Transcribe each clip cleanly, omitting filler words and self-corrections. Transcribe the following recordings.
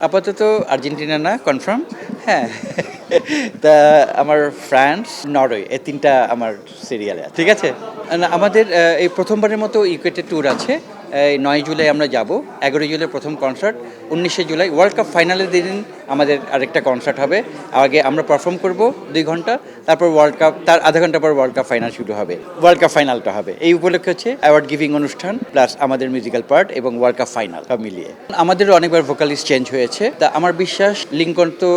আপাতত আর্জেন্টিনা না কনফার্ম। হ্যাঁ, তা আমার ফ্রান্স, নরওয়ে এই ৩ টা আমার সিরিয়ালে আছে। ঠিক আছে? না আমাদের এই প্রথমবারের মতো ইকুয়েটর ট্যুর আছে। এই ৯ জুলাই আমরা যাব। ১১ জুলাই প্রথম কনসার্ট, ১৯শে জুলাই ওয়ার্ল্ড কাপ ফাইনালের দিন আমাদের আরেকটা কনসার্ট হবে। আগে আমরা পারফর্ম করব ২ ঘন্টা, তারপর ওয়ার্ল্ড কাপ, তার আধা ঘন্টা পর ওয়ার্ল্ড কাপ ফাইনাল শুরু হবে। ওয়ার্ল্ড কাপ ফাইনালটা হবে। এই উপলক্ষে হচ্ছে অ্যাওয়ার্ড গিভিং অনুষ্ঠান প্লাস আমাদের মিউজিক্যাল পার্ট এবং ওয়ার্ল্ড কাপ ফাইনাল সব মিলিয়ে। আমাদেরও অনেকবার ভোকালিস্ট চেঞ্জ হয়েছে। তা আমার বিশ্বাস লিঙ্কন তো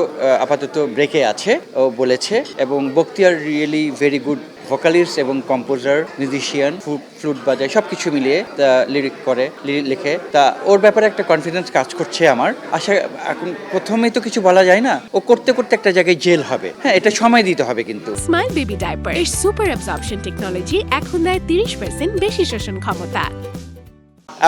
আপাতত ব্রেকে আছে, ও বলেছে, এবং Bakhtiyar really very good vocalist এবং কম্পোজার, মিউজিশিয়ান, ফ্লুট বাজায়, সব কিছু মিলিয়ে তা লিরিক করে, লিখে। তা ওর ব্যাপারে একটা কনফিডেন্স কাজ করছে আমার আশা। এখন প্রথমেই তো কিছু বলা যায় না, ও করতে করতে একটা জায়গায় জেল হবে। হ্যাঁ, এটা সময় দিতে হবে কিন্তু। স্মাইল বেবি ডাইপার এর সুপার অ্যাবজর্পশন টেকনোলজি এখন দেয় 30% বেশি শোষণ ক্ষমতা।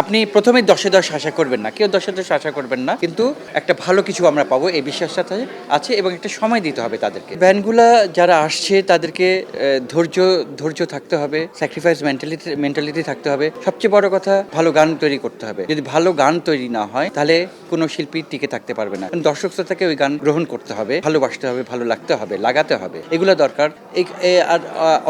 আপনি প্রথমে ১০/১০ আশা করবেন না, কেউ ১০/১০ আশা করবেন না, কিন্তু একটা ভালো কিছু আমরা পাবো এই বিশ্বাসটা আছে, এবং একটা সময় দিতে হবে তাদেরকে। ব্যান্ডগুলা যারা আসছে তাদেরকে ধৈর্য থাকতে হবে, স্যাক্রিফাইস মেন্টালিটি থাকতে হবে। সবচেয়ে বড় কথা, ভালো গান তৈরি করতে হবে। যদি ভালো গান তৈরি না হয় তাহলে কোনো শিল্পী টিকে থাকতে পারবে না। দর্শক শ্রোতাকে ওই গান গ্রহণ করতে হবে, ভালোবাসতে হবে, ভালো লাগতে হবে, লাগাতে হবে, এগুলো দরকার। আর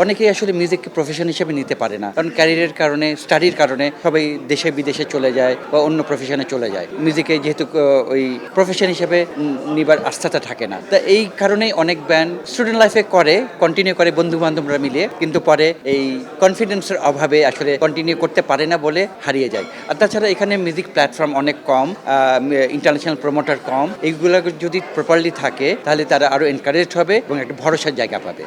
অনেকেই আসলে মিউজিককে প্রফেশন হিসেবে নিতে পারে না, কারণ ক্যারিয়ারের কারণে, স্টাডির কারণে সবাই দেশে বিদেশে চলে যায় বা অন্য প্রফেশনে চলে যায়। মিউজিকে যেহেতু ওই প্রফেশন হিসেবে নিবার আস্থাটা থাকে না, তা এই কারণেই অনেক ব্যান্ড স্টুডেন্ট লাইফে কন্টিনিউ করে বন্ধু বান্ধবরা মিলিয়ে, কিন্তু পরে এই কনফিডেন্সের অভাবে আসলে কন্টিনিউ করতে পারে না বলে হারিয়ে যায়। আর তাছাড়া এখানে মিউজিক প্ল্যাটফর্ম অনেক কম, ইন্টারন্যাশনাল প্রমোটার কম। এইগুলো যদি প্রপারলি থাকে তাহলে তারা আরও এনকারেজ হবে এবং একটা ভরসার জায়গা পাবে।